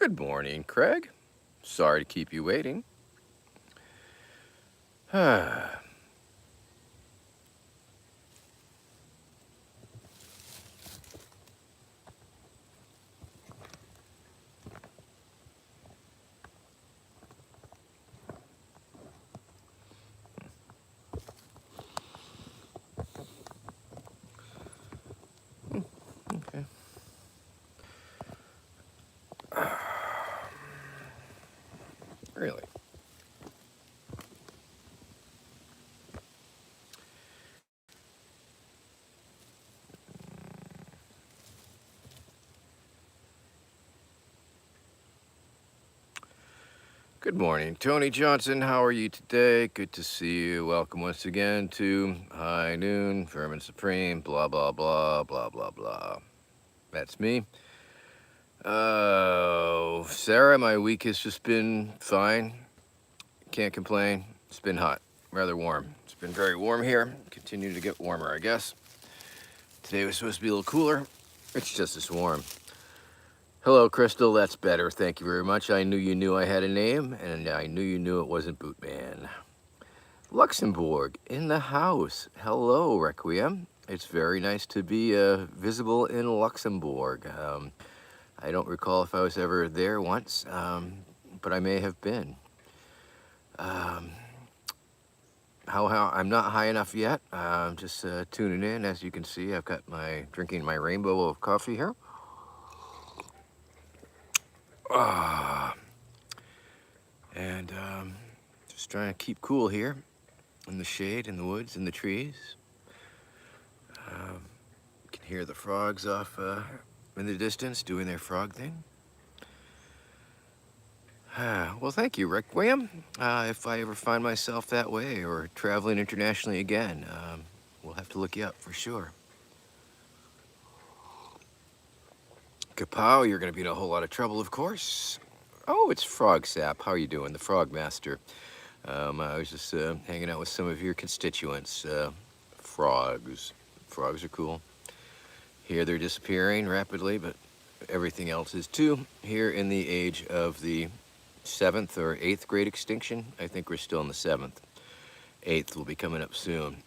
Good morning, Craig. Sorry to keep you waiting. okay. Really? Good morning, Tony Johnson. How are you today? Good to see you. Welcome once again to High Noon, Vermin Supreme, blah, blah, blah, blah, blah, blah. That's me. Sarah, my week has just been fine. Can't complain. It's been hot, rather warm. It's been very warm here. Continue to get warmer, I guess. Today was supposed to be a little cooler. It's just as warm. Hello, Crystal. That's better. Thank you very much. I knew I had a name, and I knew it wasn't Bootman. Luxembourg in the house. Hello, Requiem. It's very nice to be visible in Luxembourg. I don't recall if I was ever there once, but I may have been. How I'm not high enough yet. I'm just tuning in. As you can see, I've got drinking my rainbow of coffee here. And just trying to keep cool here in the shade, in the woods, in the trees. You can hear the frogs off in the distance doing their frog thing. Well, thank you, Requiem. If I ever find myself that way or traveling internationally again, we'll have to look you up for sure. Kapow, you're going to be in a whole lot of trouble, of course. Oh, it's Frog Sap. How are you doing? The Frog Master. I was just hanging out with some of your constituents. Frogs. Frogs are cool. Here they're disappearing rapidly, but everything else is too. Here in the age of the 7th or 8th grade extinction. I think we're still in the 7th. 8th will be coming up soon.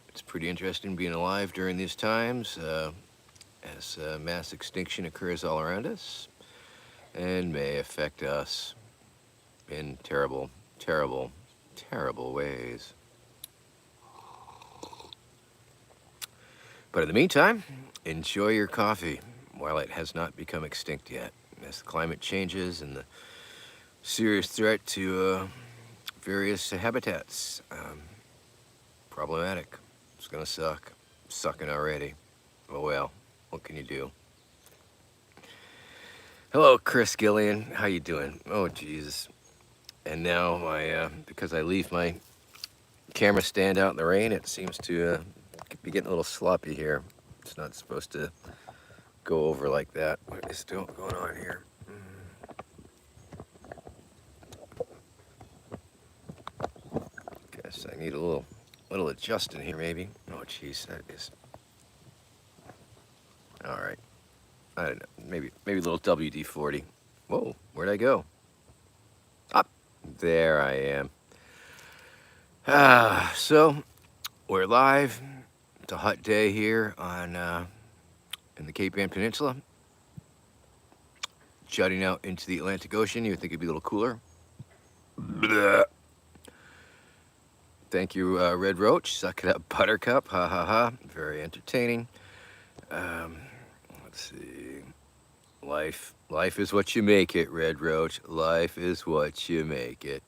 It's pretty interesting being alive during these times as mass extinction occurs all around us and may affect us in terrible, terrible, terrible ways. But in the meantime, enjoy your coffee while it has not become extinct yet. As the climate changes and the serious threat to various habitats, problematic. It's gonna suck. Sucking already. Oh well, what can you do? Hello, Chris Gillian. How you doing? Oh, Jesus. And now because I leave my camera stand out in the rain, it seems to be getting a little sloppy here. It's not supposed to go over like that. What is still going on here? Guess I need a little adjusting here, maybe. Oh, jeez, that is. All right. I don't know. Maybe a little WD-40. Whoa, where'd I go? Up. There I am. So we're live. It's a hot day here in the Cape Ann Peninsula, jutting out into the Atlantic Ocean. You would think it'd be a little cooler. Blah. Thank you, Red Roach. Suck it up, Buttercup. Ha ha ha. Very entertaining. Let's see. Life is what you make it, Red Roach. Life is what you make it.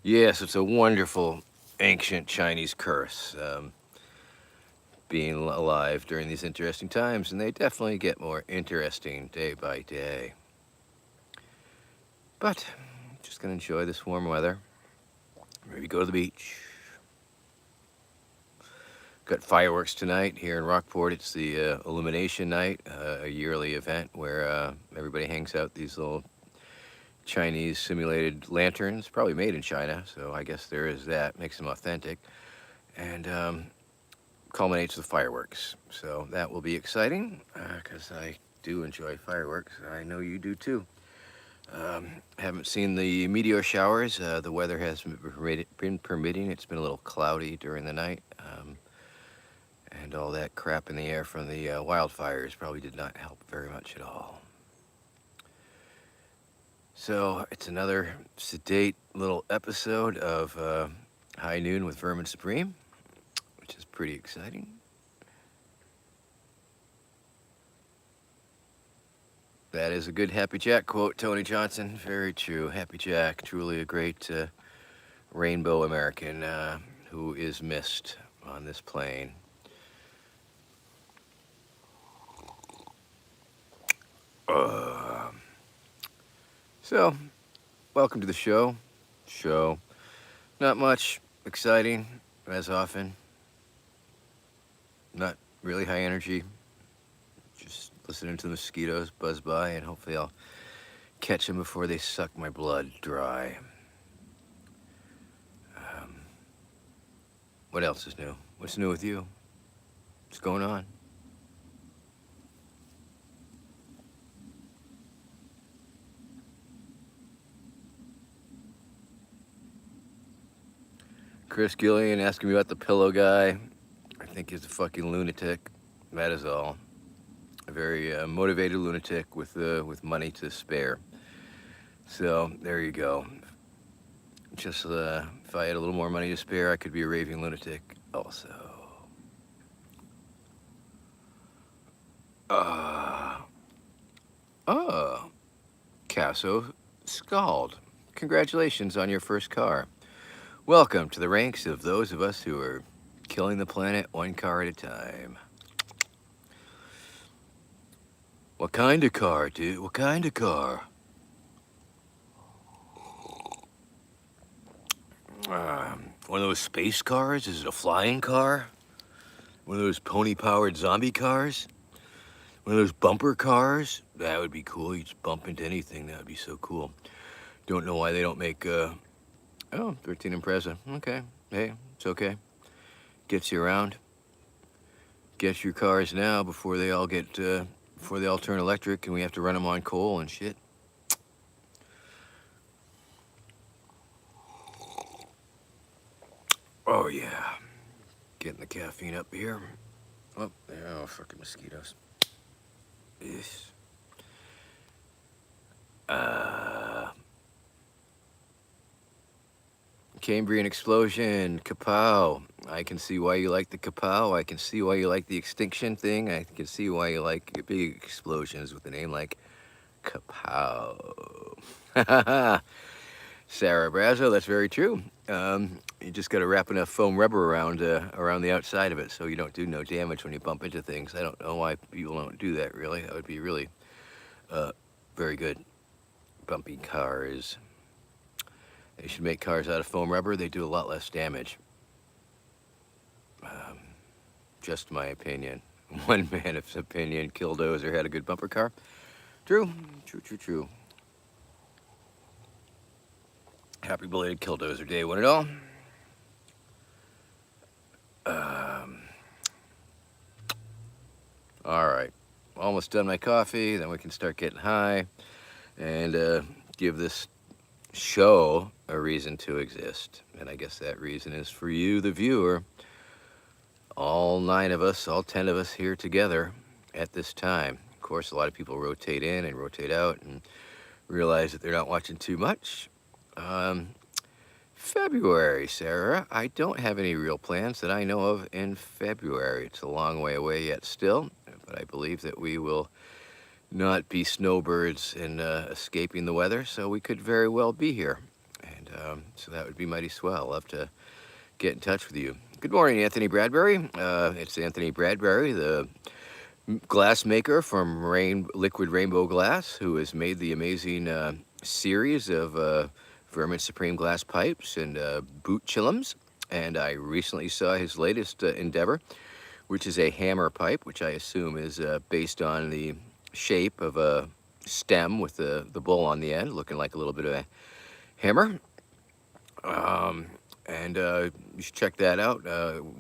Yes, it's a wonderful ancient Chinese curse, being alive during these interesting times, and they definitely get more interesting day by day. But just gonna enjoy this warm weather. Maybe go to the beach. Got fireworks tonight here in Rockport. It's the Illumination Night, a yearly event where everybody hangs out these little Chinese simulated lanterns, probably made in China, so I guess there is that, makes them authentic. and culminates with fireworks. So that will be exciting because I do enjoy fireworks. I know you do too. Haven't seen the meteor showers. The weather has been permitting. It's been a little cloudy during the night. And all that crap in the air from the wildfires probably did not help very much at all. So it's another sedate little episode of High Noon with Vermin Supreme, which is pretty exciting. That is a good Happy Jack quote, Tony Johnson. Very true. Happy Jack, truly a great rainbow American who is missed on this plane. So, welcome to the show. Not much exciting, as often. Not really high energy. Just listening to the mosquitoes buzz by, and hopefully I'll catch them before they suck my blood dry. What else is new? What's new with you? What's going on? Chris Gillian asking me about the pillow guy. I think he's a fucking lunatic. That is all. A very motivated lunatic with money to spare. So there you go. Just if I had a little more money to spare, I could be a raving lunatic also. Casso Scald. Congratulations on your first car. Welcome to the ranks of those of us who are killing the planet one car at a time. What kind of car, dude? What kind of car? One of those space cars? Is it a flying car? One of those pony-powered zombie cars? One of those bumper cars? That would be cool. You just bump into anything. That would be so cool. Don't know why they don't make, 13 Impreza. Okay. Hey, it's okay. Gets you around. Get your cars now before they all get, before they all turn electric and we have to run them on coal and shit. Oh, yeah. Getting the caffeine up here. Oh, fucking mosquitoes. Yes. Cambrian explosion, kapow. I can see why you like the kapow. I can see why you like the extinction thing. I can see why you like big explosions with a name like kapow. Sarah Brazo, that's very true. You just got to wrap enough foam rubber around the outside of it so you don't do no damage when you bump into things. I don't know why people don't do that, really. That would be really very good. Bumpy cars. They should make cars out of foam rubber. They do a lot less damage. Just my opinion. One man's opinion. Killdozer had a good bumper car. True. True. Happy belated Killdozer Day, one and all. All right. Almost done my coffee. Then we can start getting high and give this show a reason to exist. And I guess that reason is for you, the viewer. All 9 of us, all 10 of us here together at this time. Of course, a lot of people rotate in and rotate out and realize that they're not watching too much. February, Sarah. I don't have any real plans that I know of in February. It's a long way away yet still, but I believe that we will not be snowbirds and escaping the weather, so we could very well be here. And so that would be mighty swell. I'll love to get in touch with you. Good morning, Anthony Bradbury. It's Anthony Bradbury, the glass maker from Liquid Rainbow Glass, who has made the amazing series of Vermin Supreme glass pipes and boot chillums. And I recently saw his latest endeavor, which is a hammer pipe, which I assume is based on the shape of a stem with the bowl on the end, looking like a little bit of a hammer. And you should check that out.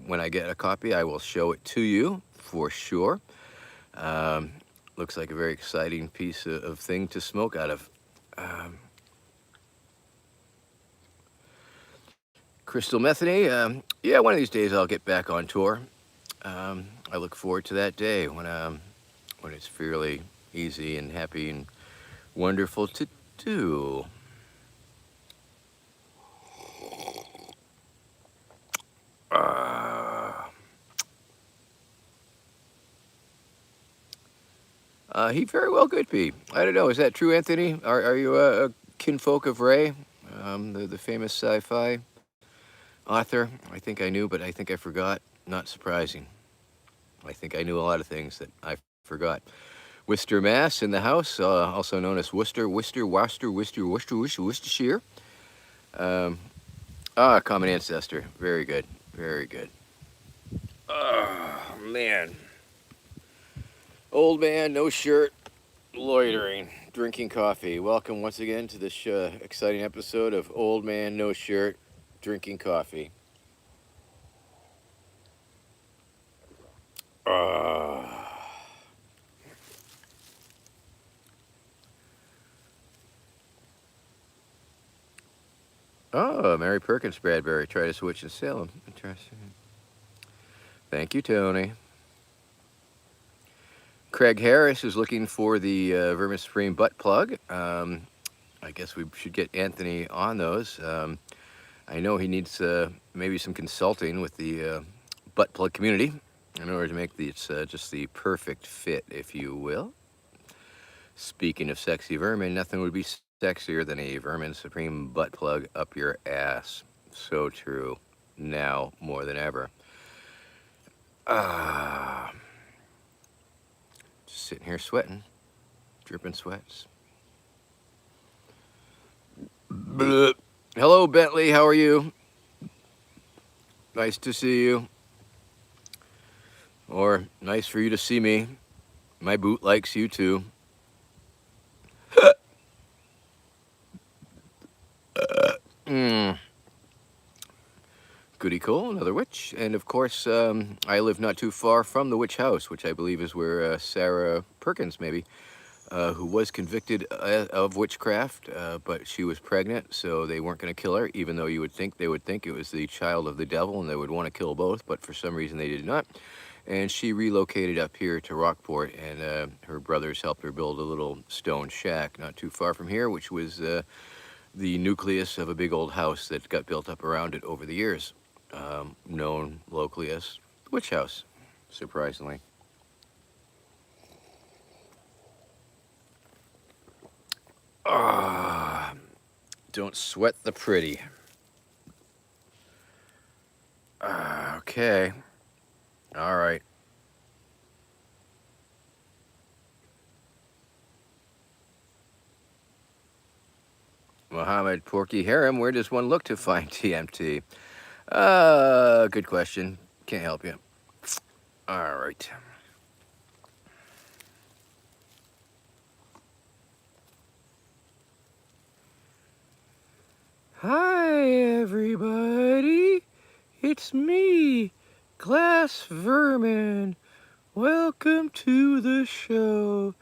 When I get a copy, I will show it to you for sure. Um, Looks like a very exciting piece of thing to smoke out of. Um, Crystal Metheny, yeah, one of these days I'll get back on tour. I look forward to that day when it's fairly easy and happy and wonderful to do. Uh, he very well could be. I don't know. Is that true, Anthony? Are you a kinfolk of Ray, the famous sci-fi author? I think I knew, but I think I forgot. Not surprising. I think I knew a lot of things that I forgot. Worcester, Mass, in the house, also known as Worcestershire. Um, Common ancestor. Very good. Very good. Oh, man. Old man, no shirt, loitering, drinking coffee. Welcome once again to this exciting episode of Old Man, No Shirt, Drinking Coffee. Oh, Mary Perkins Bradbury. Try to switch in Salem. Interesting. Thank you, Tony. Craig Harris is looking for the Vermin Supreme butt plug. I guess we should get Anthony on those. I know he needs maybe some consulting with the butt plug community in order to make this just the perfect fit, if you will. Speaking of sexy vermin, nothing would be sexier than a Vermin Supreme butt plug up your ass. So true. Now more than ever. Just sitting here sweating, dripping sweats. Bleh. Hello, Bentley. How are you? Nice to see you. Or nice for you to see me. My boot likes you too. Goody Cole, another witch. And of course, I live not too far from the witch house, which I believe is where Sarah Perkins, maybe, who was convicted of witchcraft, but she was pregnant, so they weren't going to kill her, even though you would think they would think it was the child of the devil and they would want to kill both, but for some reason they did not. And she relocated up here to Rockport, and her brothers helped her build a little stone shack not too far from here, which was the nucleus of a big old house that got built up around it over the years, known locally as the witch house, surprisingly. Don't sweat the pretty. Okay. All right. Mohammed Porky Harem, where does one look to find TMT? Good question. Can't help you. All right. Hi, everybody. It's me, Glass Vermin. Welcome to the show.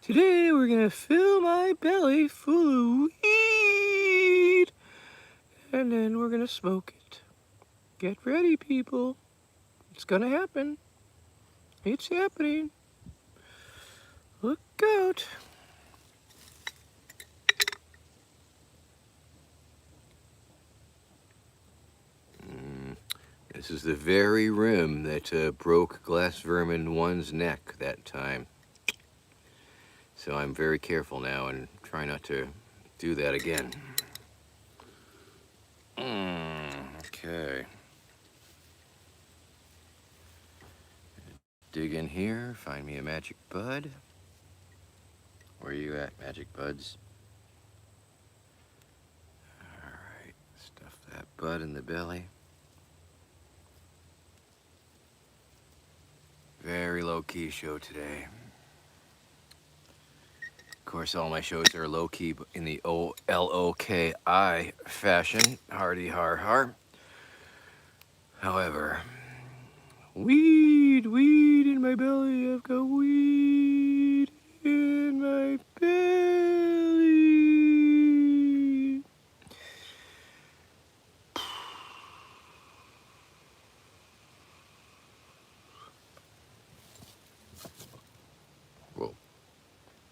Today we're gonna fill my belly full of weed, and then we're gonna smoke it. Get ready, people. It's gonna happen. It's happening. Look out. This is the very rim that broke Glass Vermin 1's neck that time. So I'm very careful now and try not to do that again. Okay. Dig in here, find me a magic bud. Where are you at, magic buds? Alright, stuff that bud in the belly. Very low-key show today. Of course, all my shows are low-key in the O-L-O-K-I fashion. Hardy har har. However, weed in my belly. I've got weed in my belly. Whoa,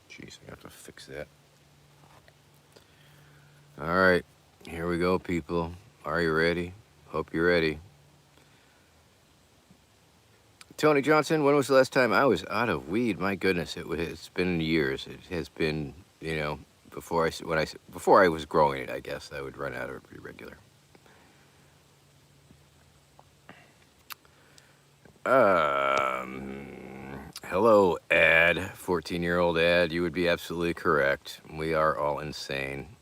jeez, I have to fix that. All right, here we go, people. Are you ready? Hope you're ready. Tony Johnson, when was the last time I was out of weed? My goodness, it's been years. It has been, before I was growing it, I guess I would run out of it pretty regular. Hello, Ad, 14-year-old Ad. You would be absolutely correct. We are all insane.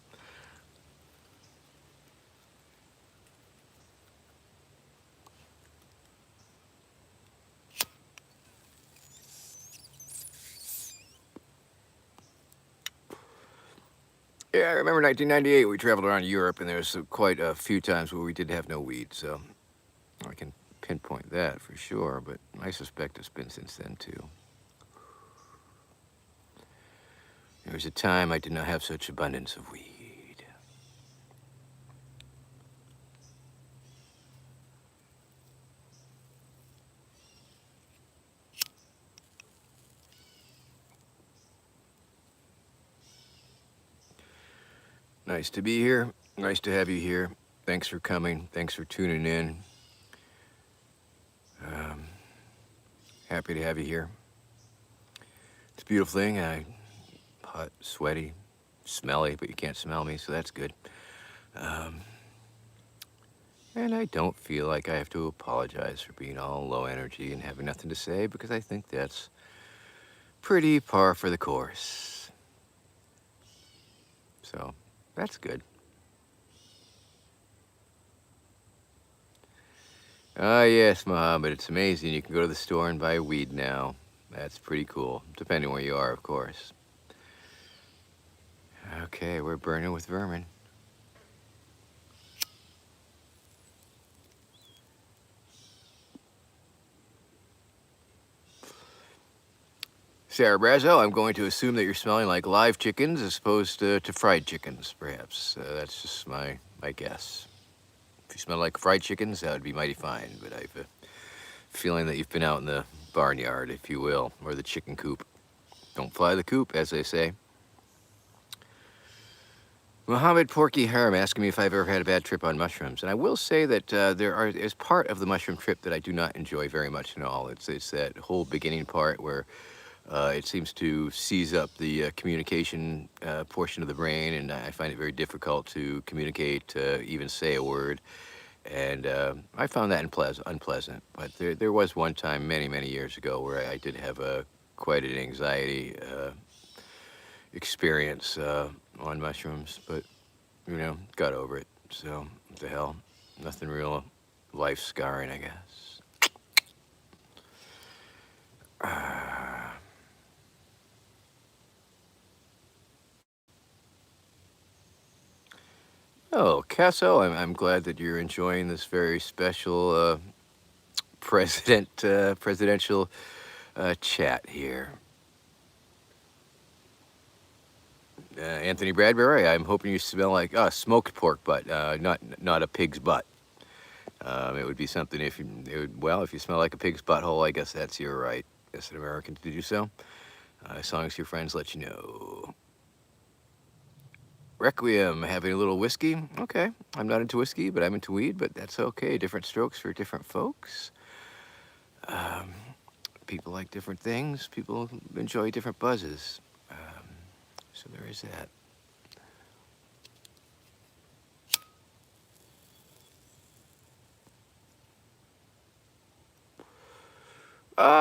Yeah, I remember 1998. We traveled around Europe, and there was quite a few times where we did have no weed, so I can pinpoint that for sure. But I suspect it's been since then too. There was a time I did not have such abundance of weed. Nice to be here. Nice to have you here. Thanks for coming. Thanks for tuning in. Happy to have you here. It's a beautiful thing. I'm hot, sweaty, smelly, but you can't smell me, so that's good. And I don't feel like I have to apologize for being all low energy and having nothing to say, because I think that's pretty par for the course. So that's good. Ah, yes, Mohammed, it's amazing. You can go to the store and buy weed now. That's pretty cool, depending where you are, of course. Okay, we're burning with Vermin. Sarah Brazo, I'm going to assume that you're smelling like live chickens as opposed to fried chickens, perhaps. That's just my guess. If you smell like fried chickens, that would be mighty fine, but I have a feeling that you've been out in the barnyard, if you will, or the chicken coop. Don't fly the coop, as they say. Mohammed Porky Haram asking me if I've ever had a bad trip on mushrooms. And I will say that there's part of the mushroom trip that I do not enjoy very much at all. It's that whole beginning part where it seems to seize up the communication portion of the brain, and I find it very difficult to communicate, even say a word. And I found that unpleasant. But there was one time many, many years ago where I did have quite an anxiety experience on mushrooms, but got over it. So what the hell, nothing real life scarring, I guess. Oh, Casso, I'm glad that you're enjoying this very special presidential chat here. Anthony Bradbury, I'm hoping you smell like smoked pork butt, not a pig's butt. It would be something if if you smell like a pig's butthole, I guess that's your right as an American to do so, as long as your friends let you know. Requiem, having a little whiskey. Okay, I'm not into whiskey, but I'm into weed, but that's okay. Different strokes for different folks. People like different things. People enjoy different buzzes. So there is that.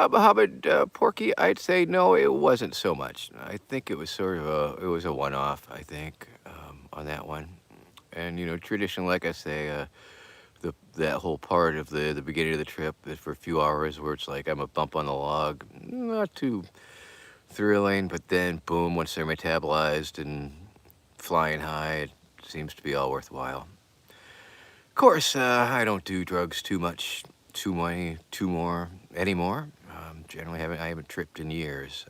Mohammed Porky, I'd say no, it wasn't so much. I think it was sort of it was a one-off, I think, on that one. And, traditionally, like I say, that whole part of the beginning of the trip for a few hours where it's like I'm a bump on the log, not too thrilling, but then boom, once they're metabolized and flying high, it seems to be all worthwhile. course, I don't do drugs too much, too more anymore. Generally, I haven't tripped in years.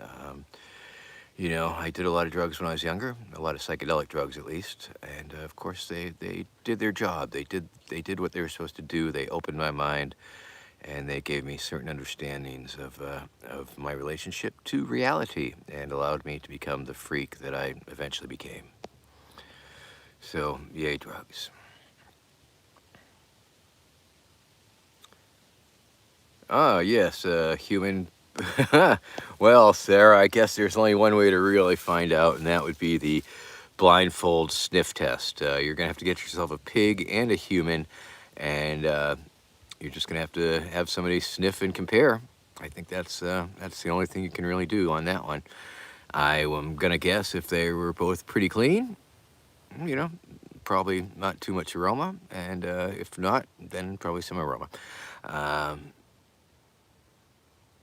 You know, I did a lot of drugs when I was younger, a lot of psychedelic drugs at least, and of course they did their job. They did what they were supposed to do. They opened my mind, and they gave me certain understandings of my relationship to reality, and allowed me to become the freak that I eventually became. So, yay, drugs. Ah, yes, human. Well, Sarah, I guess there's only one way to really find out, and that would be the blindfold sniff test. You're gonna have to get yourself a pig and a human, and you're just gonna have to have somebody sniff and compare. I think that's the only thing you can really do on that one. I am gonna guess if they were both pretty clean, you know, probably not too much aroma, and if not, then probably some aroma. Um,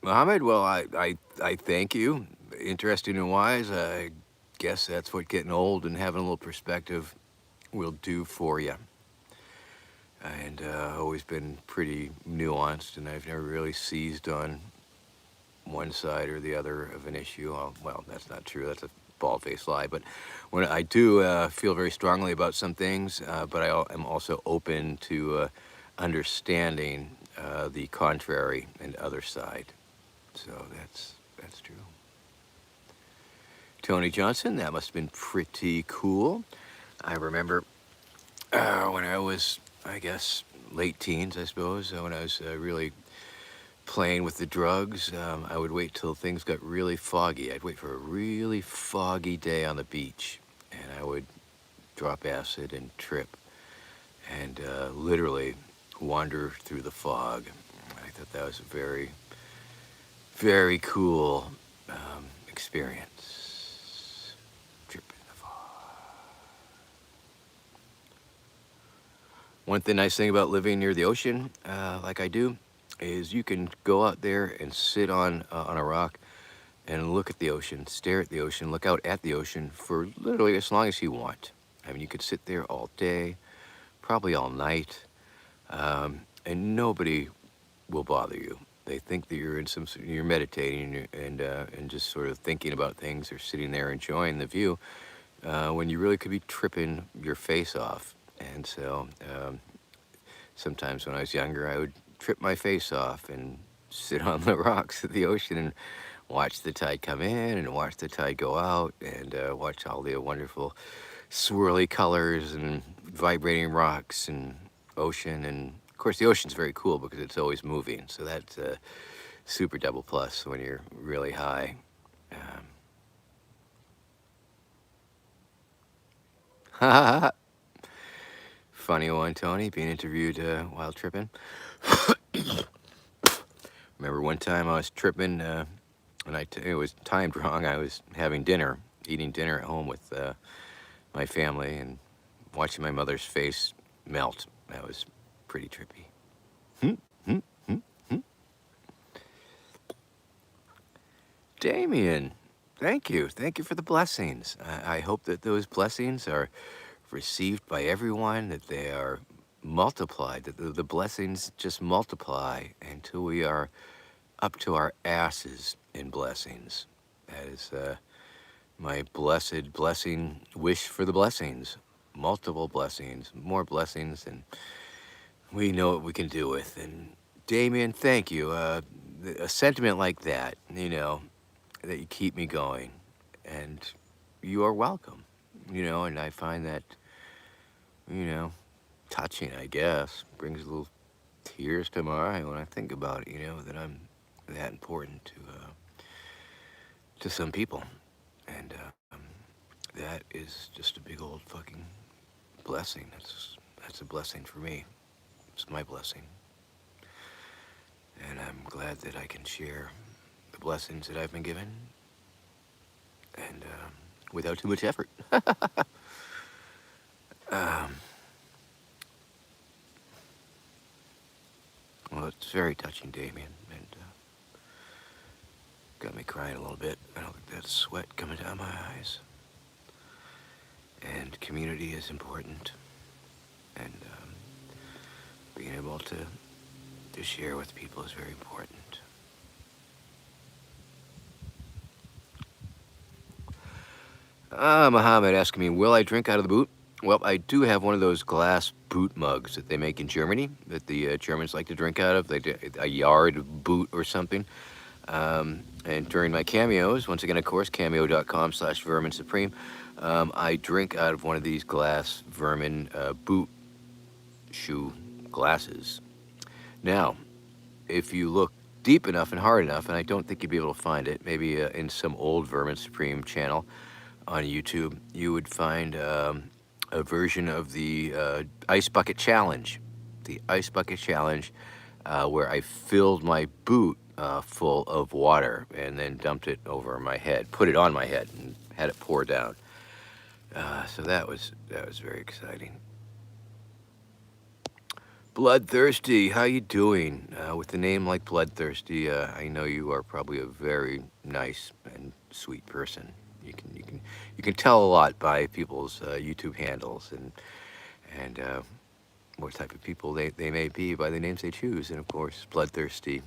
Mohammed, well, I thank you. Interesting and wise. I guess that's what getting old and having a little perspective will do for you. And always been pretty nuanced, and I've never really seized on one side or the other of an issue. Well, that's not true. That's a bald-faced lie. But when I do feel very strongly about some things, but am also open to understanding the contrary and other side. So that's true. Tony Johnson, that must have been pretty cool. I remember when I was, I guess, late teens, I suppose, when I was really playing with the drugs, I would wait till things got really foggy. I'd wait for a really foggy day on the beach, and I would drop acid and trip and literally wander through the fog. I thought that was a very, very cool experience. Trip in the fog. Nice thing about living near the ocean, like I do, is you can go out there and sit on a rock and look at the ocean, stare at the ocean, look out at the ocean for literally as long as you want. I mean, you could sit there all day, probably all night, and nobody will bother you. They think that you're meditating and just sort of thinking about things, or sitting there enjoying the view, when you really could be tripping your face off. And so sometimes when I was younger, I would trip my face off and sit on the rocks of the ocean and watch the tide come in and watch the tide go out, and watch all the wonderful swirly colors and vibrating rocks and ocean. And of course, the ocean's very cool because it's always moving. So that's a super double plus when you're really high. Funny one, Tony, being interviewed while tripping. Remember one time I was tripping, and it was timed wrong. I was eating dinner at home with my family, and watching my mother's face melt. That was pretty trippy. Hmm, hmm, hmm, hmm. Damien, thank you. Thank you for the blessings. I hope that those blessings are received by everyone, that they are multiplied, that the blessings just multiply until we are up to our asses in blessings. That is my blessed blessing wish for the blessings. Multiple blessings, more blessings than we know what we can do with. And Damien, thank you. A sentiment like that, that you keep me going. And you are welcome, and I find that, you know, touching, I guess. Brings a little tears to my eye when I think about it, that I'm that important to some people. And that is just a big old fucking blessing. That's a blessing for me. It's my blessing. And I'm glad that I can share the blessings that I've been given, and without too much effort. um, well, it's very touching, Damien, and got me crying a little bit. I don't think that's sweat coming down my eyes. And community is important, and being able to share with people is very important. Mohammed asking me, will I drink out of the boot? Well, I do have one of those glass boot mugs that they make in Germany that the Germans like to drink out of. They do a yard boot or something. And during my cameos, once again, of course, cameo.com/Vermin Supreme, I drink out of one of these glass Vermin boot shoe glasses. Now, if you look deep enough and hard enough, and I don't think you'd be able to find it, maybe in some old Vermin Supreme channel on YouTube, you would find a version of the Ice Bucket Challenge. The Ice Bucket Challenge, where I filled my boot full of water and then dumped it over my head, put it on my head, and had it pour down. So that was very exciting. Bloodthirsty, how you doing? With a name like Bloodthirsty, I know you are probably a very nice and sweet person. You can tell a lot by people's YouTube handles and what type of people they may be by the names they choose. And of course, Bloodthirsty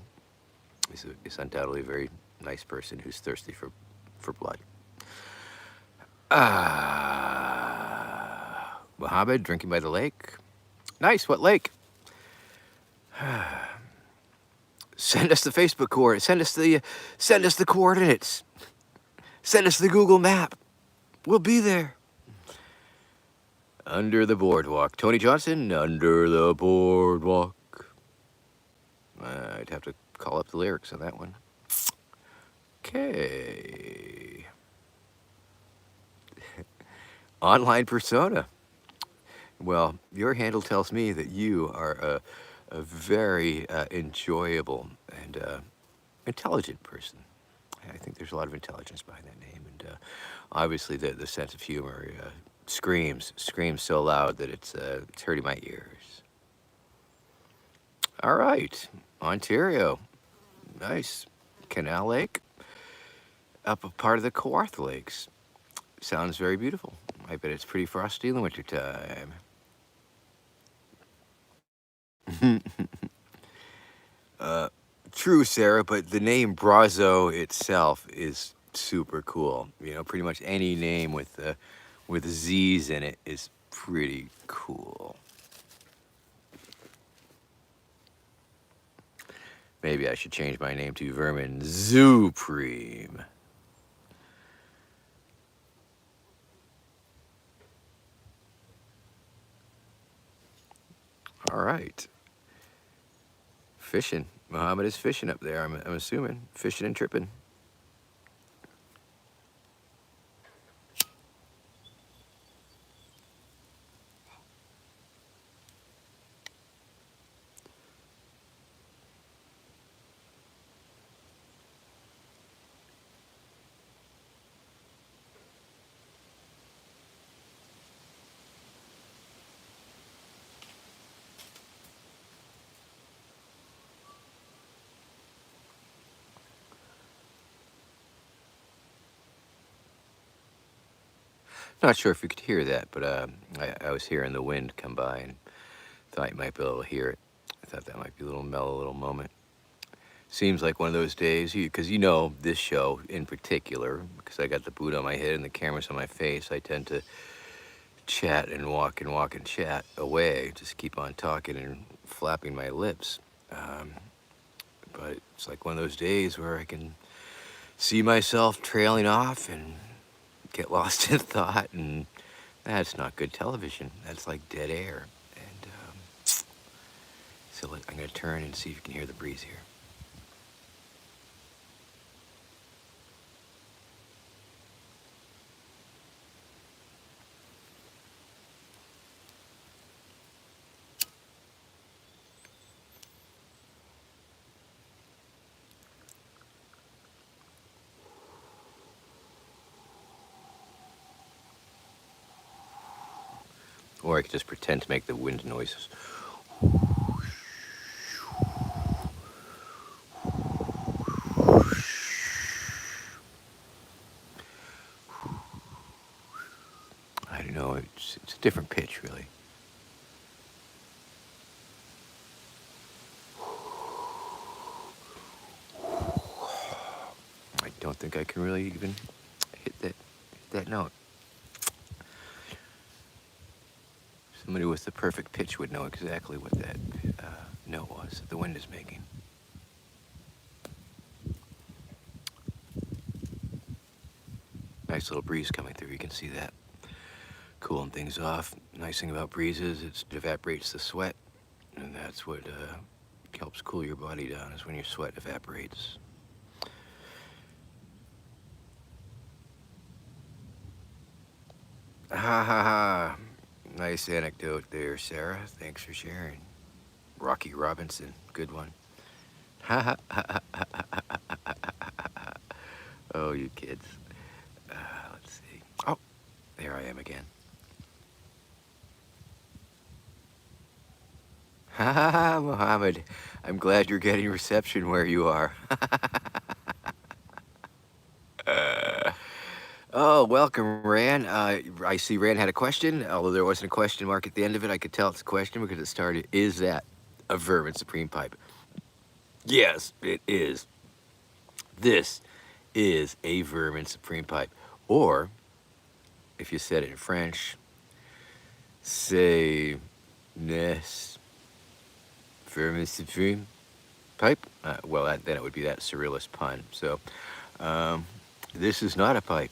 is undoubtedly a very nice person who's thirsty for blood. Mohammed, drinking by the lake. Nice. What lake? Send us the Facebook coordinates. Send us the coordinates. Send us the Google map. We'll be there. Under the boardwalk. Tony Johnson, under the boardwalk. I'd have to call up the lyrics on that one. Okay. Online persona. Well, your handle tells me that you are a very enjoyable and intelligent person. I think there's a lot of intelligence behind that name, and obviously the sense of humor screams so loud that it's hurting my ears. All right, Ontario, nice. Canal Lake, up a part of the Kawartha Lakes. Sounds very beautiful. I bet it's pretty frosty in the wintertime. True, Sarah, but the name Brazo itself is super cool. You know, pretty much any name with Z's in it is pretty cool. Maybe I should change my name to Vermin Supreme. All right. Fishing. Muhammad is fishing up there, I'm assuming. Fishing and tripping. Not sure if you could hear that, but I was hearing the wind come by and thought you might be able to hear it. I thought that might be a little mellow little moment. Seems like one of those days, because you know this show in particular, because I got the boot on my head and the camera's on my face, I tend to chat and walk and chat away, just keep on talking and flapping my lips. But it's like one of those days where I can see myself trailing off and get lost in thought, and that's not good television. That's like dead air. And so I'm going to turn and see if you can hear the breeze here. Or I could just pretend to make the wind noises. I don't know, it's a different pitch, really. don't think I can really even hit that note. Somebody with the perfect pitch would know exactly what that note was that the wind is making. Nice little breeze coming through, you can see that. Cooling things off. Nice thing about breezes, it evaporates the sweat, and that's what helps cool your body down, is when your sweat evaporates. Ha ha ha. Nice anecdote there, Sarah. Thanks for sharing. Rocky Robinson, good one. Ha ha ha ha ha ha ha ha. Oh, you kids. Let's see. Oh, there I am again. Ha ha ha, Mohammed. I'm glad you're getting reception where you are. Oh, welcome, Ran. I see Ran had a question. Although there wasn't a question mark at the end of it, I could tell it's a question because it started, is that a Vermin Supreme pipe? Yes, it is. This is a Vermin Supreme pipe. Or, if you said it in French, say, Nes Vermin Supreme pipe. Well, then it would be that surrealist pun. So, this is not a pipe.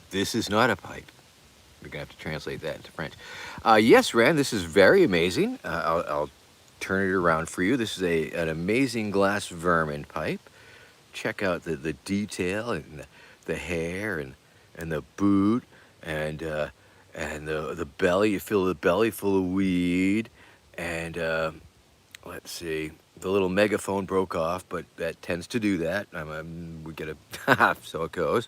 This is not a pipe. We're gonna have to translate that into French. Yes, Rand, this is very amazing. I'll turn it around for you. This is an amazing glass Vermin pipe. Check out the detail and the hair and the boot and the belly. You feel the belly full of weed, and let's see. The little megaphone broke off, but that tends to do that. We get a so it goes.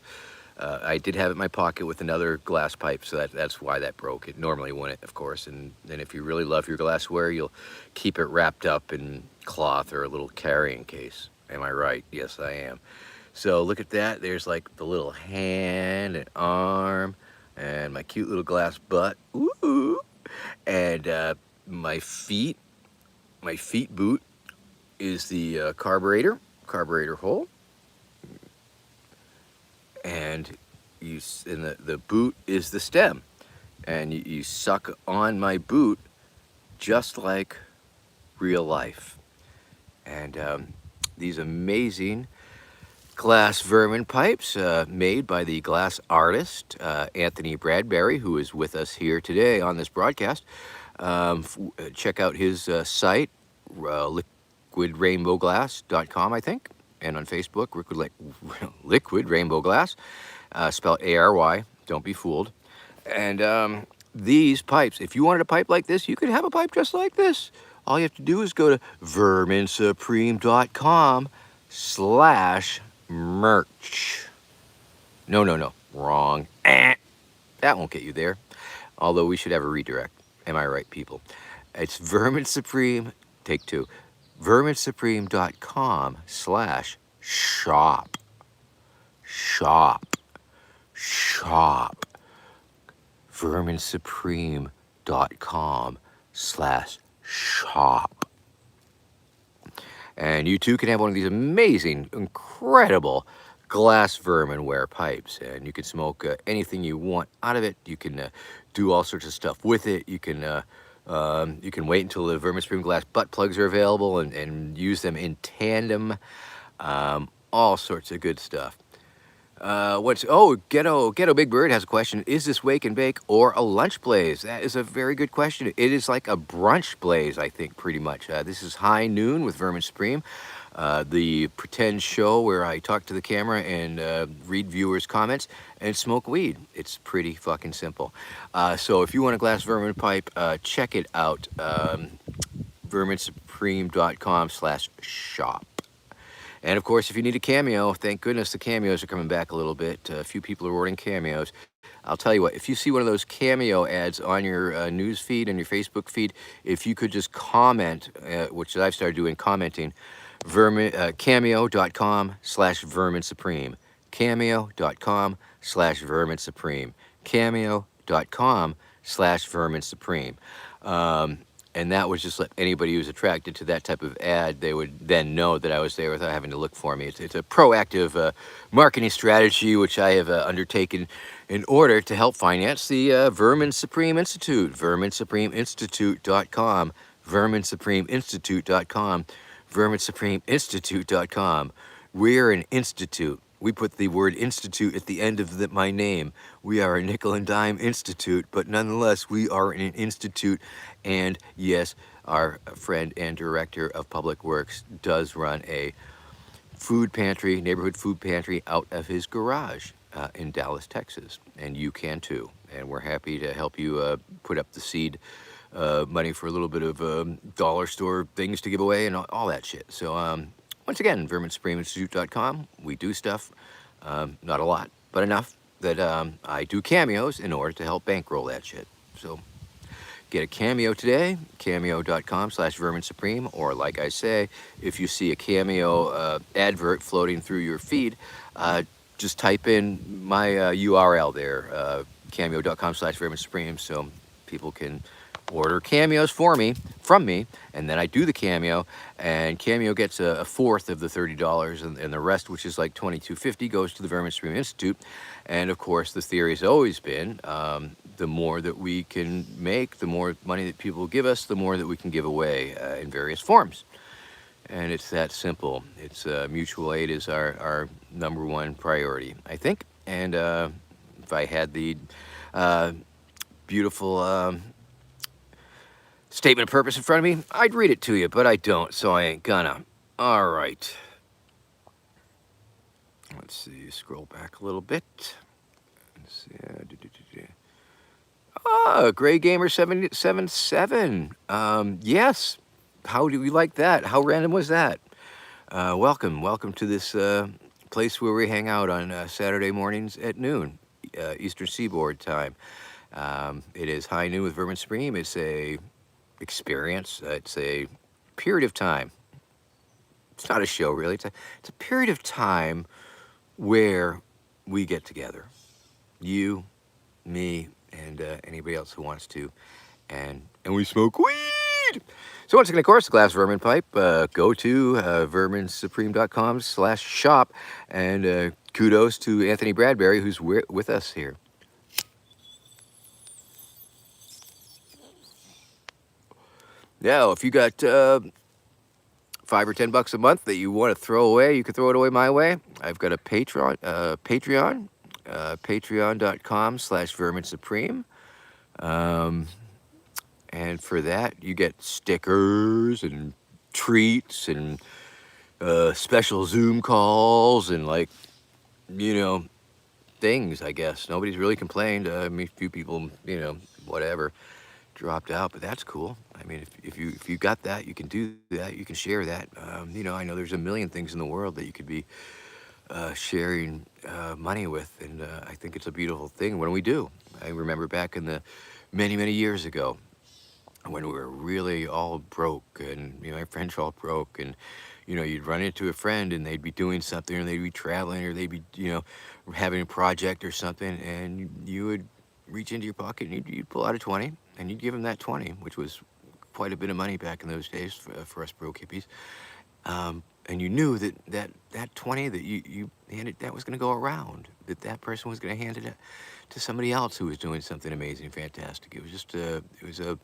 I did have it in my pocket with another glass pipe, so that's why that broke. It normally wouldn't, of course. And then if you really love your glassware, you'll keep it wrapped up in cloth or a little carrying case. Am I right? Yes, I am. So look at that. There's like the little hand and arm and my cute little glass butt. Ooh. And my feet boot is the carburetor hole. And the boot is the stem, and you suck on my boot just like real life. And these amazing glass Vermin pipes made by the glass artist Anthony Bradbury, who is with us here today on this broadcast. Check out his site, liquidrainbowglass.com, I think. And on Facebook, Liquid Rainbow Glass, spelled ARY, don't be fooled. And these pipes, if you wanted a pipe like this, you could have a pipe just like this. All you have to do is go to verminsupreme.com/merch. No, wrong. That won't get you there. Although we should have a redirect. Am I right, people? It's Vermin Supreme, take two. verminsupreme.com/shop. Shop. verminsupreme.com/shop. And you too can have one of these amazing, incredible glass Verminware pipes. And you can smoke anything you want out of it. You can do all sorts of stuff with it. You can wait until the Vermin Supreme glass butt plugs are available and use them in tandem. All sorts of good stuff. Ghetto Big Bird has a question. Is this wake and bake or a lunch blaze? That is a very good question. It is like a brunch blaze, I think, pretty much. This is High Noon with Vermin Supreme, the pretend show where I talk to the camera and read viewers' comments and smoke weed. It's pretty fucking simple. So if you want a glass Vermin pipe, check it out. verminsupreme.com/shop. And of course, if you need a cameo, thank goodness the cameos are coming back a little bit. A few people are ordering cameos. I'll tell you what, if you see one of those cameo ads on your news feed and your Facebook feed, if you could just comment, which I've started doing, commenting, cameo.com/verminsupreme. Cameo.com/verminsupreme. Cameo.com/verminsupreme. And that was just let anybody who's attracted to that type of ad, they would then know that I was there without having to look for me. It's a proactive marketing strategy which I have undertaken in order to help finance the Vermin Supreme Institute, verminsupremeinstitute.com, verminsupremeinstitute.com, verminsupremeinstitute.com. We're an institute. We put the word institute at the end of my name. We are a nickel and dime institute, but nonetheless, we are an institute. And yes, our friend and director of public works does run a food pantry, neighborhood food pantry out of his garage in Dallas, Texas. And you can too. And we're happy to help you put up the seed money for a little bit of dollar store things to give away and all that shit. So once again, verminsupremeinstitute.com. We do stuff, not a lot, but enough that I do cameos in order to help bankroll that shit. So get a cameo today, cameo.com/verminsupreme, or like I say, if you see a cameo advert floating through your feed, just type in my URL there, cameo.com/verminsupreme, so people can order cameos from me, and then I do the cameo, and Cameo gets a fourth of the $30, and the rest, which is like $22.50, goes to the Vermin Supreme Institute. And of course, the theory has always been, the more that we can make, the more money that people give us, the more that we can give away in various forms. And it's that simple. It's mutual aid is our number one priority, I think. And if I had the beautiful statement of purpose in front of me, I'd read it to you, but I don't, so I ain't gonna. All right. Let's see, scroll back a little bit. Let's see. Oh, Gray Gamer 777. Yes. How do we like that? How random was that? Welcome to this place where we hang out on Saturday mornings at noon, Eastern Seaboard time. It is High Noon with Vermin Supreme. It's a experience. It's a period of time. It's not a show, really. It's a period of time where we get together. You, me, and anybody else who wants to. And we smoke weed. So once again, of course, the Glass Vermin Pipe. Go to verminsupreme.com/shop. And kudos to Anthony Bradbury, who's with us here. Now, if you got $5 or $10 a month that you want to throw away, you can throw it away my way. I've got a Patreon, patreon.com/verminsupreme. And for that, you get stickers and treats and special Zoom calls and, like, things, I guess. Nobody's really complained. I mean, a few people, whatever, dropped out, but that's cool. I mean, if you got that, you can do that. You can share that. I know there's a million things in the world that you could be sharing money with, and I think it's a beautiful thing when we do. I remember back in the many years ago when we were really all broke, and my friends were all broke, and you'd run into a friend and they'd be doing something, or they'd be traveling, or they'd be having a project or something, and you would reach into your pocket and you'd pull out a 20 and you'd give them that 20, which was quite a bit of money back in those days for us broke hippies. And you knew that 20 that you handed, that was going to go around, that person was going to hand it to somebody else who was doing something amazing and fantastic. It was just it was a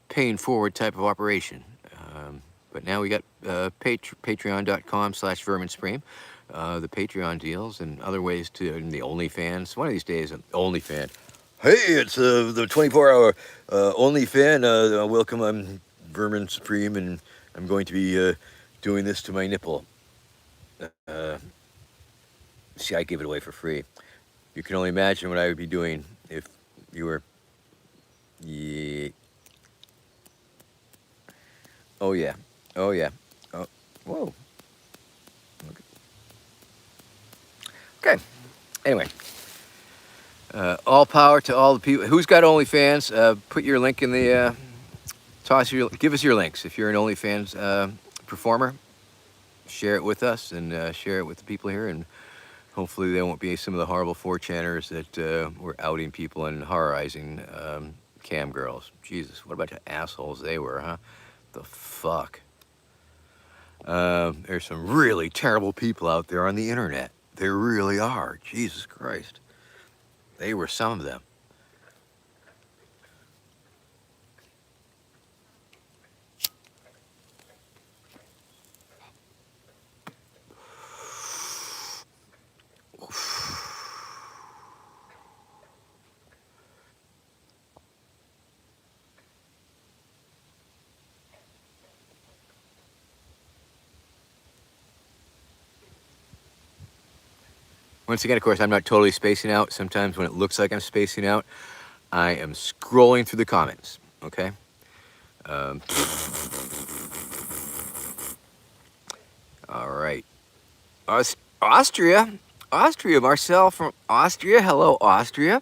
paying forward type of operation. But now we got patreon.com/verminsupreme, the Patreon deals and other ways to, and the OnlyFans. One of these days, OnlyFans. Hey, it's the 24-hour OnlyFan. Welcome, I'm Vermin Supreme, and I'm going to be doing this to my nipple. See, I give it away for free. You can only imagine what I would be doing if you were... Yeah. Oh, yeah. Oh, yeah. Oh, whoa. Okay. Anyway. All power to all the people. Who's got OnlyFans? Put your link in the... give us your links. If you're an OnlyFans performer, share it with us and share it with the people here. And hopefully there won't be some of the horrible 4chaners that were outing people and horrorizing cam girls. Jesus, what a bunch of assholes they were, huh? The fuck? There's some really terrible people out there on the internet. There really are. Jesus Christ. They were some of them. Once again, of course, I'm not totally spacing out. Sometimes when it looks like I'm spacing out, I am scrolling through the comments, okay? Um, all right. Austria. Austria. Marcel from Austria. Hello, Austria.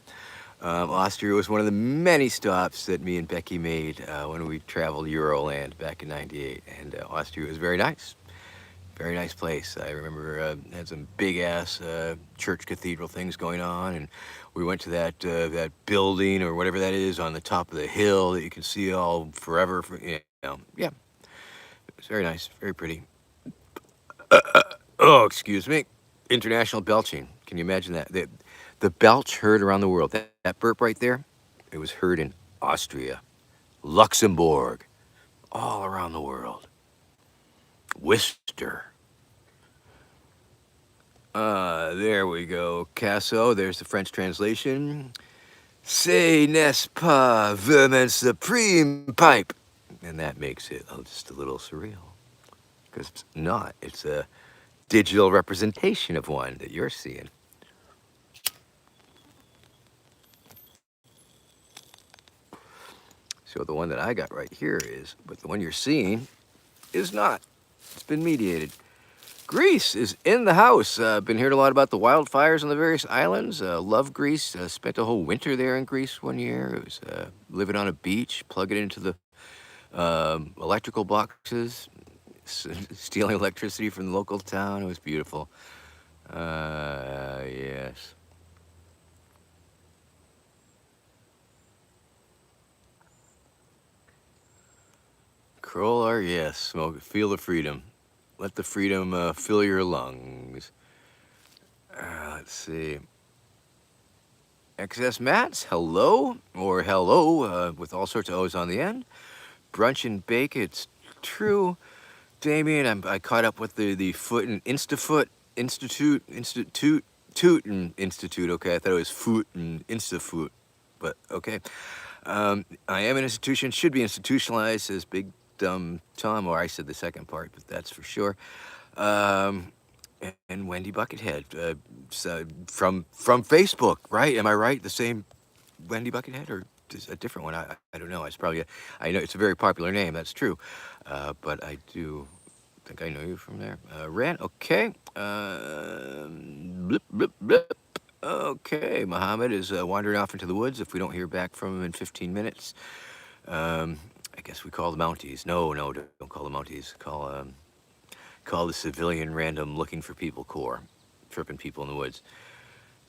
Austria was one of the many stops that me and Becky made when we traveled Euroland back in '98. And Austria was very nice. Very nice place. I remember had some big ass church cathedral things going on, and we went to that building or whatever that is on the top of the hill that you can see all forever. Yeah, it's very nice, very pretty. Oh, excuse me. International belching. Can you imagine that? The belch heard around the world. That burp right there, it was heard in Austria, Luxembourg, all around the world. Worcester. There we go. Casso, there's the French translation. C'est n'est pas Vermin supreme pipe. And that makes it just a little surreal. Because it's not. It's a digital representation of one that you're seeing. So the one that I got right here is, but the one you're seeing is not. It's been mediated. Greece is in the house. Been hearing a lot about the wildfires on the various islands. Love Greece. Spent a whole winter there in Greece one year. It was living on a beach, plugging into the electrical boxes, stealing electricity from the local town. It was beautiful. Yes. Corolla, yes. Smoke. Feel the freedom. Let the freedom fill your lungs. Let's see. XS Mats, hello, or hello, with all sorts of O's on the end. Brunch and Bake, it's true. Damien, I caught up with the Foot and Instafoot Toot and Institute. Okay, I thought it was Foot and Instafoot, but okay. I am an institution, should be institutionalized, says Big Dumb Tom, or I said the second part, but that's for sure. And Wendy Buckethead, so from Facebook, right? Am I right? The same Wendy Buckethead, or just a different one? I don't know. It's probably I know it's a very popular name. That's true, but I do think I know you from there. Ran, okay. Blip blip blip. Okay, Muhammad is wandering off into the woods. If we don't hear back from him in 15 minutes, I guess we call the Mounties. No, don't call the Mounties. Call the civilian random looking for people corps, tripping people in the woods.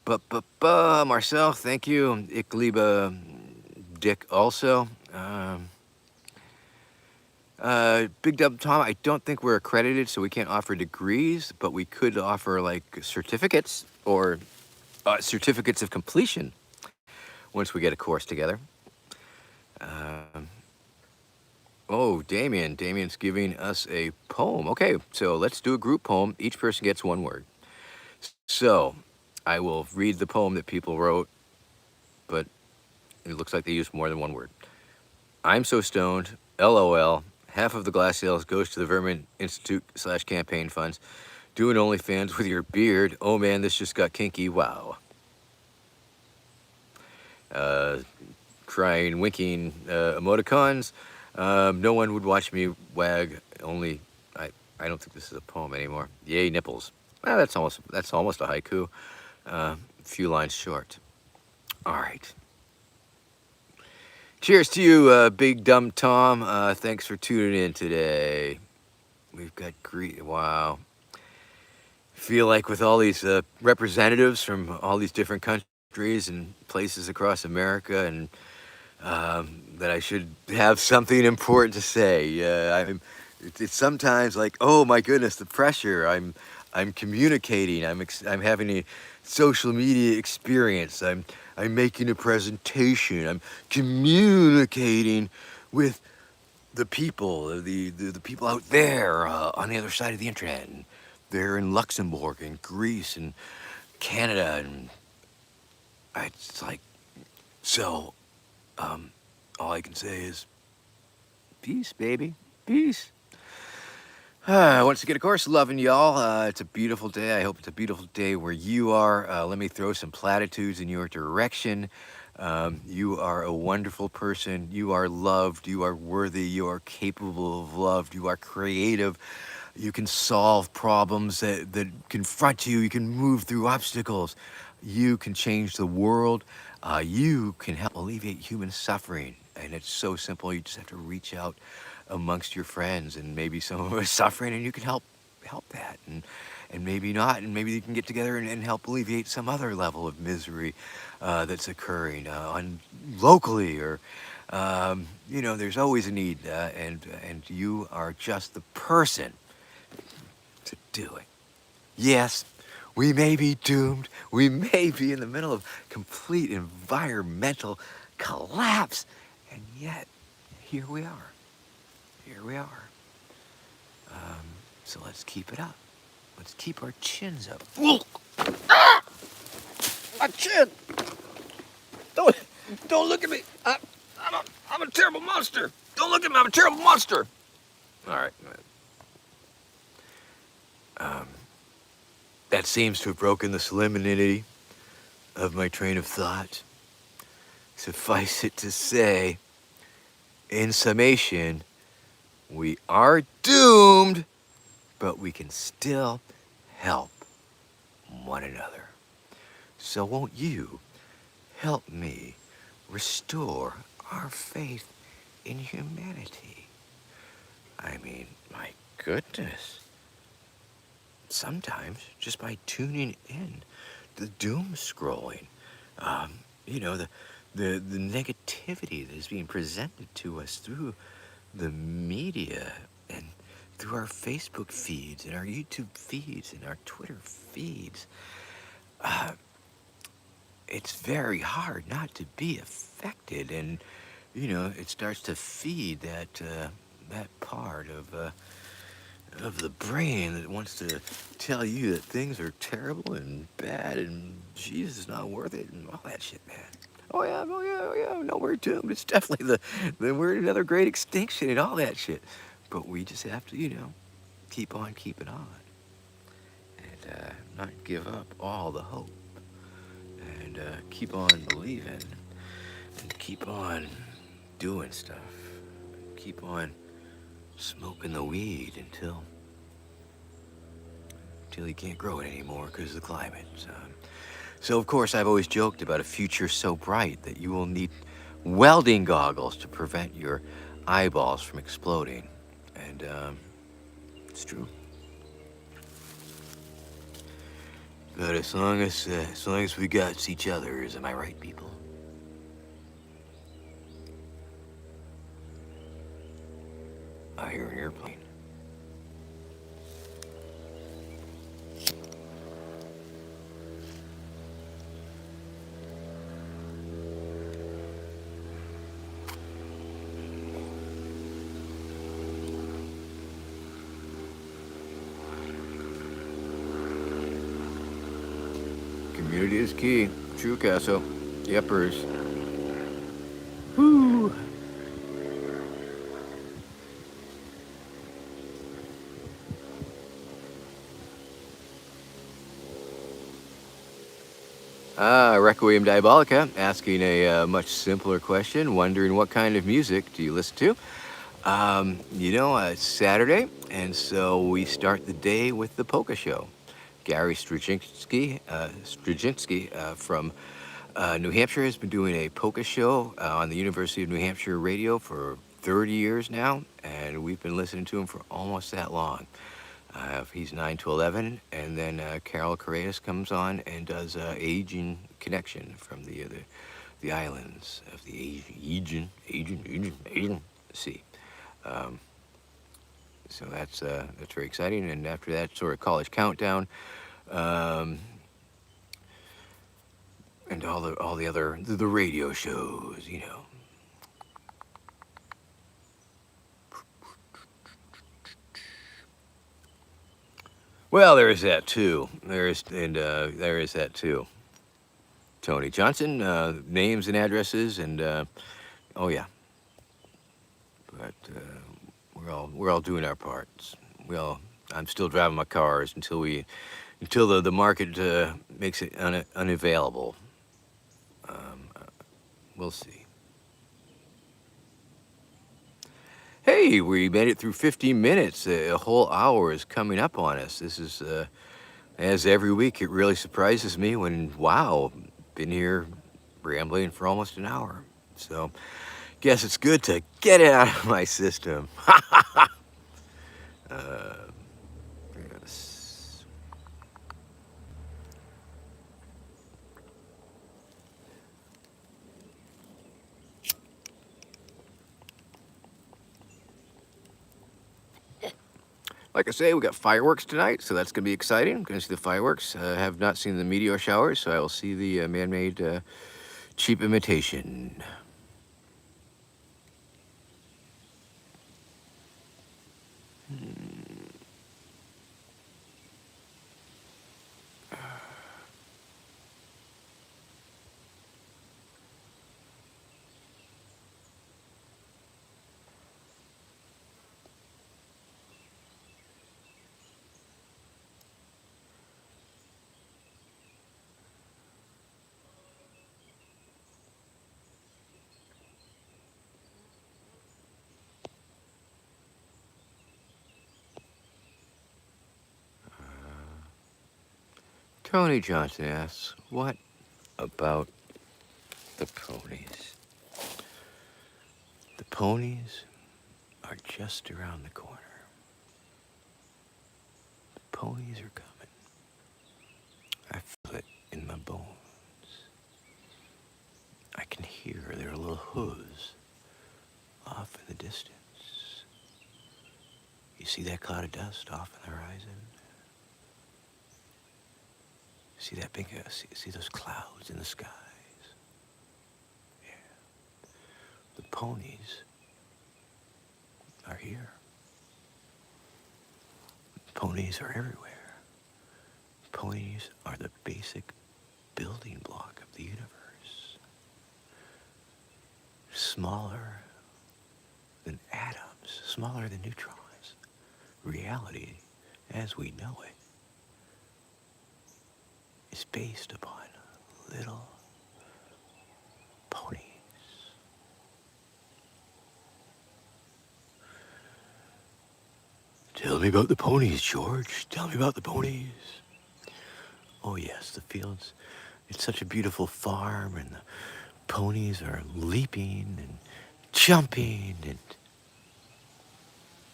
But Marcel, thank you. Ich liebe Dick also. Big Dub Tom, I don't think we're accredited, so we can't offer degrees, but we could offer like certificates or certificates of completion once we get a course together. Oh, Damien's giving us a poem. Okay, so let's do a group poem. Each person gets one word. So I will read the poem that people wrote, but it looks like they used more than one word. I'm so stoned, LOL. Half of the glass sales goes to the Vermin Institute/campaign funds. Doing OnlyFans with your beard. Oh man, this just got kinky. Wow. Crying, winking emoticons. No one would watch me wag. Only I don't think this is a poem anymore. Yay, nipples. Well, that's almost a haiku. A few lines short. All right. Cheers to you, Big Dumb Tom. Thanks for tuning in today. We've got wow. Feel like with all these representatives from all these different countries and places across America and that I should have something important to say. It's sometimes like, oh my goodness, the pressure. I'm communicating. I'm having a social media experience. I'm making a presentation. I'm communicating with the people, the people out there on the other side of the internet. And they're in Luxembourg and Greece and Canada, and it's like, so all I can say is peace, baby, peace. Once again, of course, loving y'all. It's a beautiful day. I hope it's a beautiful day where you are. Let me throw some platitudes in your direction. You are a wonderful person. You are loved. You are worthy. You are capable of love. You are creative. You can solve problems that confront you. You can move through obstacles. You can change the world. You can help alleviate human suffering. And it's so simple. You just have to reach out amongst your friends, and maybe someone is suffering, and you can help that, and maybe not, and maybe you can get together and help alleviate some other level of misery that's occurring on locally, or there's always a need, and you are just the person to do it. Yes, we may be doomed. We may be in the middle of complete environmental collapse, and yet here we are. Here we are. So let's keep it up. Let's keep our chins up. Ah! My chin! Don't look at me. I'm a terrible monster. Don't look at me. I'm a terrible monster. All right. That seems to have broken the solemnity of my train of thought. Suffice it to say, in summation, we are doomed, but we can still help one another. So won't you help me restore our faith in humanity? I mean, my goodness. Sometimes just by tuning in, the doom scrolling, the negativity that is being presented to us through the media and through our Facebook feeds and our YouTube feeds and our Twitter feeds, it's very hard not to be affected, and it starts to feed that part of the brain that wants to tell you that things are terrible and bad and Jesus is not worth it and all that shit, man. Oh yeah, no, we're doomed. It's definitely we're in another great extinction and all that shit. But we just have to, keep on keeping on and not give up all the hope and keep on believing and keep on doing stuff. Keep on smoking the weed until you can't grow it anymore because of the climate. So of course I've always joked about a future so bright that you will need welding goggles to prevent your eyeballs from exploding, and it's true. But as long as we got each other, am I right, people? I hear an airplane. Community is key. True, Casso. Yepers. Woo! Requiem Diabolica asking a much simpler question, wondering what kind of music do you listen to? It's Saturday, and so we start the day with the polka show. Gary Struczynski from New Hampshire has been doing a polka show on the University of New Hampshire radio for 30 years now, and we've been listening to him for almost that long. He's 9 to 11, and then Carol Correas comes on and does Aging Connection from the the islands of the Asian Sea. Um, so that's very exciting. And after that, sort of college countdown, um, and all the other the radio shows, you know. Well, there is that too. There is that too. Tony Johnson, names and addresses, and oh yeah, but we're all doing our parts. We all. I'm still driving my cars until the market makes it unavailable. Um, uh, we'll see. Hey, we made it through 15 minutes. A whole hour is coming up on us. This is, as every week, it really surprises me when, wow, been here rambling for almost an hour. So, guess it's good to get it out of my system. uh, yes. Like I say, we got fireworks tonight, so that's going to be exciting. I'm going to see the fireworks. Have not seen the meteor showers, so I will see the man-made cheap imitation. Tony Johnson asks, what about the ponies? The ponies are just around the corner. The ponies are coming. I feel it in my bones. I can hear their little hooves off in the distance. You see that cloud of dust off in the horizon? See that big, see those clouds in the skies? Yeah. The ponies are here. Ponies are everywhere. Ponies are the basic building block of the universe. Smaller than atoms, smaller than neutrons. Reality, as we know it, is based upon little ponies. Tell me about the ponies, George. Tell me about the ponies. Oh yes, the fields. It's such a beautiful farm, and the ponies are leaping and jumping, and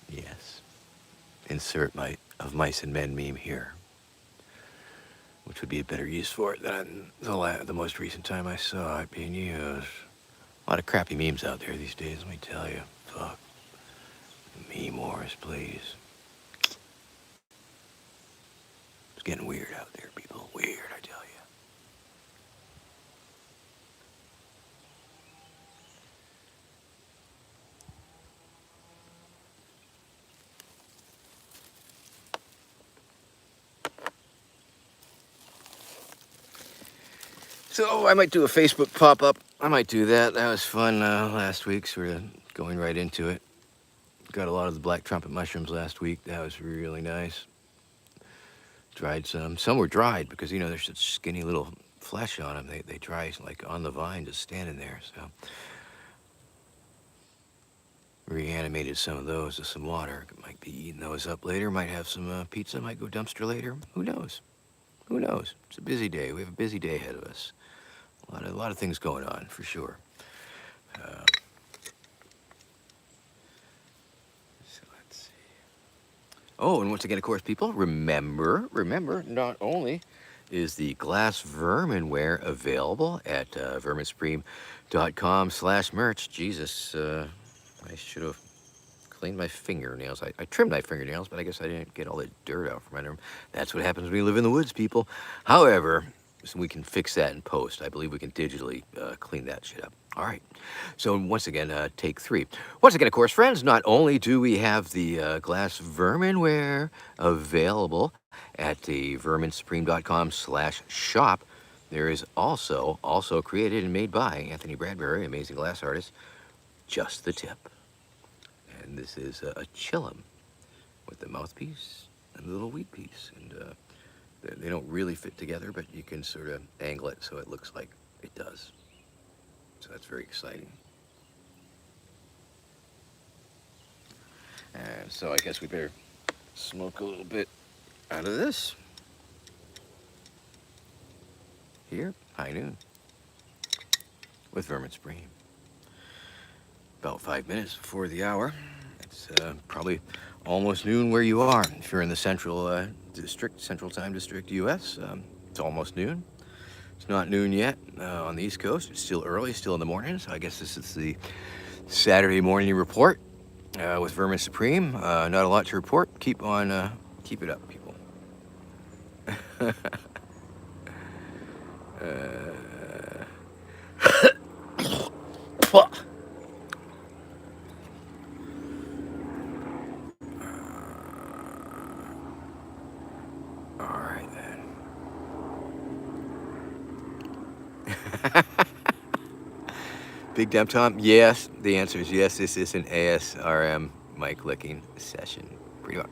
yes, insert my of mice and men meme here, which would be a better use for it than the most recent time I saw it being used. A lot of crappy memes out there these days, let me tell you. Fuck. Meme wars, please. It's getting weird out there, people. Weird, I tell you. So I might do a Facebook pop-up. I might do that. That was fun last week, sort of going right into it. Got a lot of the black trumpet mushrooms last week. That was really nice. Dried some. Some were dried because, you know, there's such skinny little flesh on them. They dry like on the vine, just standing there. So reanimated some of those with some water. Might be eating those up later. Might have some pizza. Might go dumpster later. Who knows? Who knows? It's a busy day. We have a busy day ahead of us. A lot of things going on, for sure. So let's see. Oh, and once again, of course, people, remember, not only is the glass verminware available at verminsupreme.com/merch. Jesus, I should have cleaned my fingernails. I trimmed my fingernails, but I guess I didn't get all the dirt out from under them. That's what happens when you live in the woods, people. However, so we can fix that in post. I believe we can digitally clean that shit up. All right. So once again, take 3. Once again, of course, friends, not only do we have the glass verminware available at the verminsupreme.com/shop, there is also created and made by Anthony Bradbury, amazing glass artist, just the tip. And this is a chillum with the mouthpiece and the little weed piece. And they don't really fit together, but you can sort of angle it so it looks like it does. So that's very exciting. And so I guess we better smoke a little bit out of this. Here, high noon, with Vermin Supreme. About 5 minutes before the hour. It's probably almost noon where you are. If you're in the Central Time District, U.S., it's almost noon. It's not noon yet on the East Coast. It's still early, still in the morning. So I guess this is the Saturday morning report with Vermin Supreme. Not a lot to report. Keep it up, people. All right then. Big Dumb Tom? Yes. The answer is yes. This is an ASRM mic licking session. Pretty much.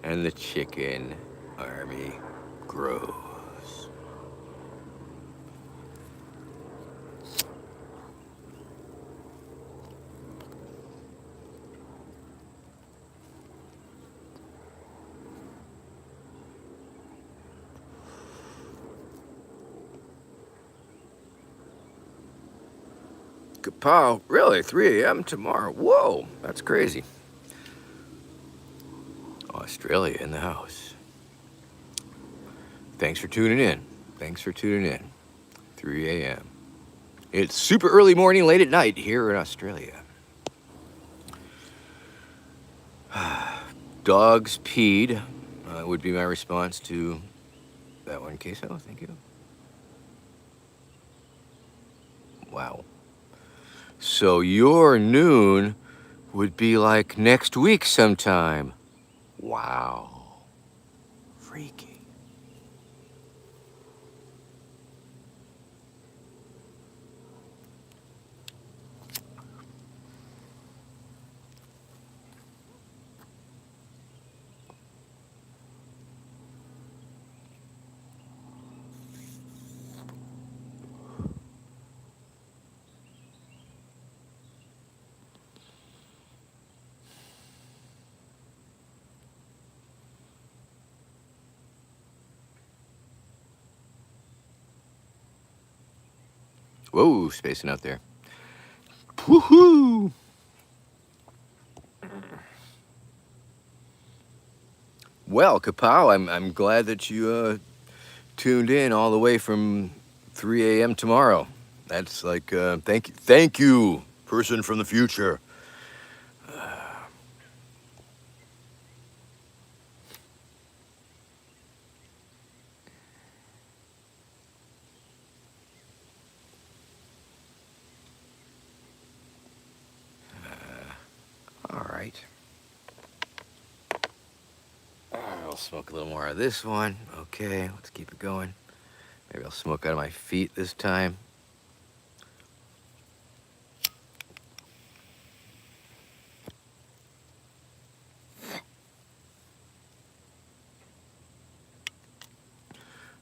And the chicken army grows. Kapow, really? 3 a.m. tomorrow? Whoa, that's crazy. Australia in the house. Thanks for tuning in. 3 a.m. It's super early morning, late at night here in Australia. Dogs peed would be my response to that one, Queso. Thank you. Wow. So your noon would be like next week sometime. Wow. Freaky. Whoa, spacing out there. Woohoo! Well, Kapow, I'm glad that you tuned in all the way from 3 a.m. tomorrow. That's like thank you, person from the future. All right. I'll smoke a little more of this one. Okay, let's keep it going. Maybe I'll smoke out of my feet this time.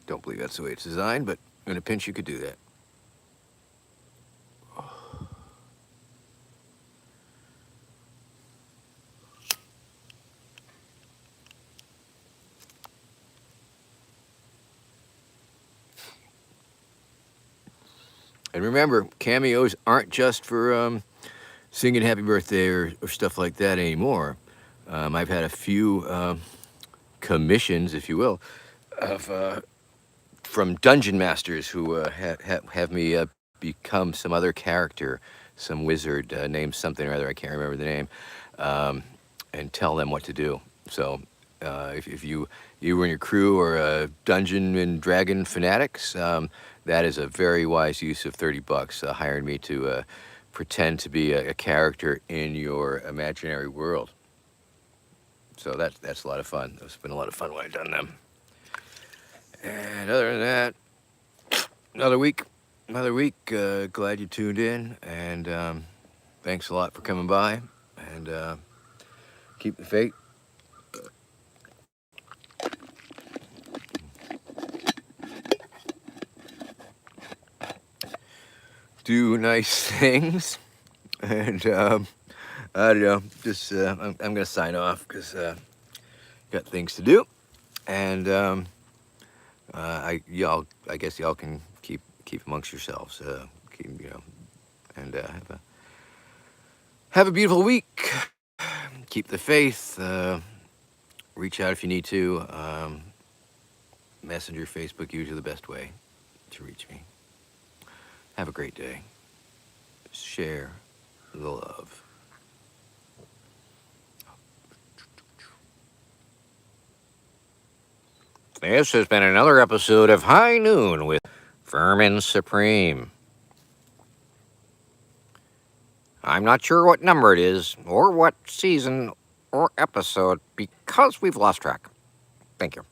Don't believe that's the way it's designed, but in a pinch you could do that. And remember, cameos aren't just for singing happy birthday or stuff like that anymore. I've had a few commissions, if you will, of from dungeon masters who have me become some other character, some wizard named something or other. I can't remember the name, and tell them what to do. So if you and your crew are Dungeon and Dragon fanatics, that is a very wise use of $30, hiring me to pretend to be a character in your imaginary world. So that's a lot of fun. It's been a lot of fun when I've done them. And other than that, another week. Glad you tuned in, and thanks a lot for coming by. And keep the faith. Do nice things, and I don't know. Just I'm gonna sign off because got things to do, and I guess y'all can keep amongst yourselves. And have a beautiful week. Keep the faith. Reach out if you need to. Messenger, Facebook, usually the best way to reach me. Have a great day. Share the love. This has been another episode of High Noon with Vermin Supreme. I'm not sure what number it is, or what season, or episode, because we've lost track. Thank you.